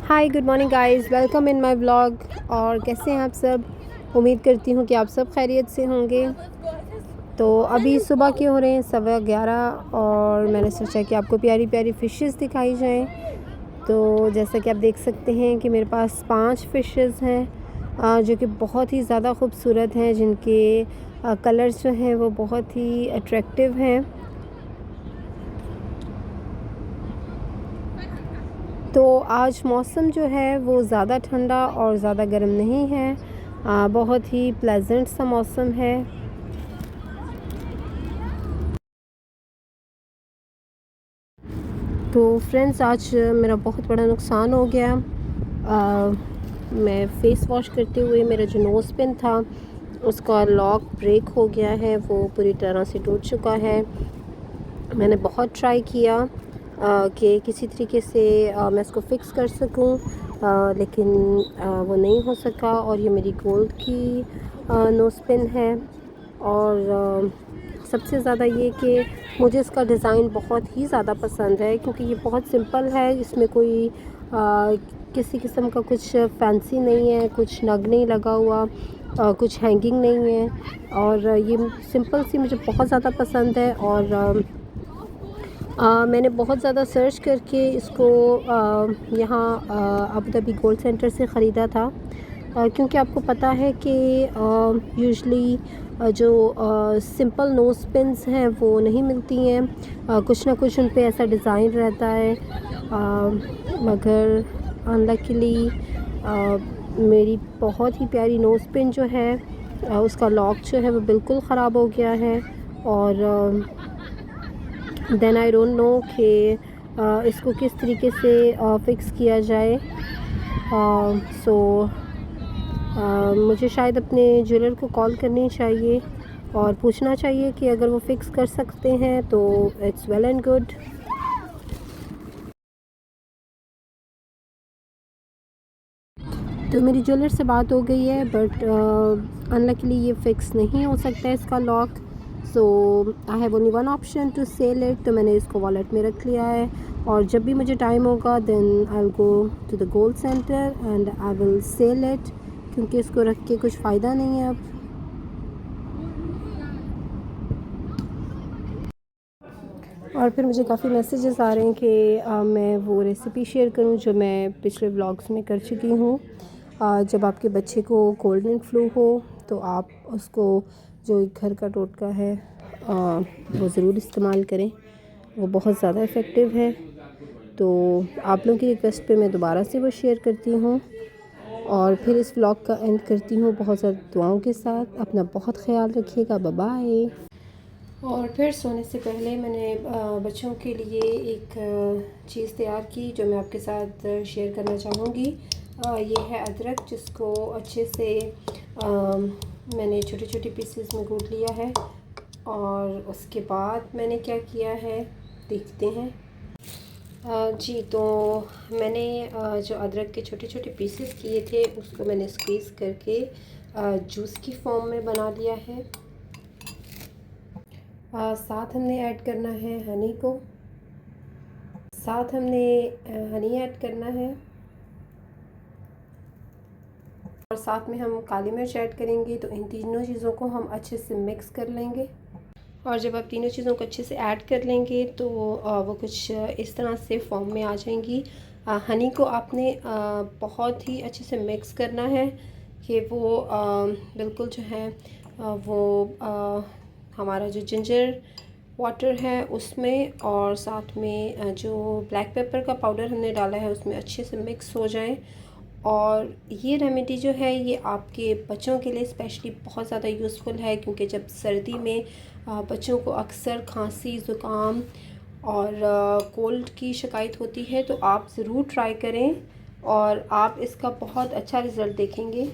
Hi good morning guys, welcome in my vlog. और कैसे हैं आप सब? उम्मीद करती हूँ कि आप सब खैरियत से होंगे। तो अभी सुबह के हो रहे हैं 11:15 और मैंने सोचा कि आपको प्यारी प्यारी फ़िशेस दिखाई जाएं। तो जैसा कि आप देख सकते हैं कि मेरे पास 5 फ़िशेस हैं जो कि बहुत ही ज़्यादा खूबसूरत हैं, जिनके कलर्स जो हैं वो बहुत ही अट्रैक्टिव हैं। तो आज मौसम जो है वो ज़्यादा ठंडा और ज़्यादा गर्म नहीं है, बहुत ही प्लेजेंट सा मौसम है। तो फ्रेंड्स, आज मेरा बहुत बड़ा नुकसान हो गया। मैं फ़ेस वॉश करते हुए मेरा जो नोज़ पिन था उसका लॉक ब्रेक हो गया है, वो पूरी तरह से टूट चुका है। मैंने बहुत ट्राई किया कि किसी तरीके से मैं इसको फ़िक्स कर सकूं, लेकिन वो नहीं हो सका। और ये मेरी गोल्ड की नोज़ पिन है। और सबसे ज़्यादा ये कि मुझे इसका डिज़ाइन बहुत ही ज़्यादा पसंद है, क्योंकि ये बहुत सिंपल है। इसमें कोई किसी किस्म का कुछ फैंसी नहीं है, कुछ नग नहीं लगा हुआ, कुछ हैंगिंग नहीं है। और ये सिंपल सी मुझे बहुत ज़्यादा पसंद है। और मैंने बहुत ज़्यादा सर्च करके इसको यहाँ अबू धाबी गोल्ड सेंटर से ख़रीदा था, क्योंकि आपको पता है कि यूजुअली जो सिंपल नोज़ पिन्स हैं वो नहीं मिलती हैं। कुछ ना कुछ उन पे ऐसा डिज़ाइन रहता है। मगर अनलकीली मेरी बहुत ही प्यारी नोज़ पिन जो है उसका लॉक जो है वो बिल्कुल ख़राब हो गया है। और देन आई डोंट नो कि इसको किस तरीके से फ़िक्स किया जाए। सो मुझे शायद अपने ज्वेलर को कॉल करनी चाहिए और पूछना चाहिए कि अगर वो फ़िक्स कर सकते हैं तो इट्स वेल एंड गुड। तो मेरी ज्वेलर से बात हो गई है, बट अनलकीली ये फ़िक्स नहीं हो सकता है इसका lock. So I have only one option to sell it. तो मैंने इसको वॉलेट में रख लिया है, और जब भी मुझे टाइम होगा then I will go to the gold centre and I will sell it, क्योंकि इसको रख के कुछ फ़ायदा नहीं है अब। और फिर मुझे काफ़ी मैसेजेस आ रहे हैं कि मैं वो रेसिपी शेयर करूं जो मैं पिछले व्लॉग्स में कर चुकी हूँ। जब आपके बच्चे को कोल्ड एंड फ्लू हो तो आप उसको जो घर का टोटका है वो ज़रूर इस्तेमाल करें, वो बहुत ज़्यादा इफ़ेक्टिव है। तो आप लोगों की रिक्वेस्ट पे मैं दोबारा से वो शेयर करती हूँ, और फिर इस व्लॉग का एंड करती हूँ बहुत सारी दुआओं के साथ। अपना बहुत ख्याल रखिएगा, बाय बाय। और फिर सोने से पहले मैंने बच्चों के लिए एक चीज़ तैयार की जो मैं आपके साथ शेयर करना चाहूँगी। ये है अदरक, जिसको अच्छे से मैंने छोटे छोटे पीसेस में कूट लिया है। और उसके बाद मैंने क्या किया है देखते हैं। जी, तो मैंने जो अदरक के छोटे छोटे पीसेस किए थे उसको मैंने स्क्वीज़ करके जूस की फॉर्म में बना लिया है। साथ हमने ऐड करना है हनी को, साथ हमने हनी ऐड करना है, और साथ में हम काली मिर्च ऐड करेंगे। तो इन तीनों चीज़ों को हम अच्छे से मिक्स कर लेंगे। और जब आप तीनों चीज़ों को अच्छे से ऐड कर लेंगे तो वो कुछ इस तरह से फॉर्म में आ जाएंगी। हनी को आपने बहुत ही अच्छे से मिक्स करना है कि वो बिल्कुल जो है वो हमारा जो जिंजर वाटर है उसमें, और साथ में जो ब्लैक पेपर का पाउडर हमने डाला है उसमें अच्छे से मिक्स हो जाए। और ये रेमेडी जो है ये आपके बच्चों के लिए स्पेशली बहुत ज़्यादा यूज़फुल है, क्योंकि जब सर्दी में बच्चों को अक्सर खांसी, ज़ुकाम और कोल्ड की शिकायत होती है। तो आप ज़रूर ट्राई करें और आप इसका बहुत अच्छा रिज़ल्ट देखेंगे।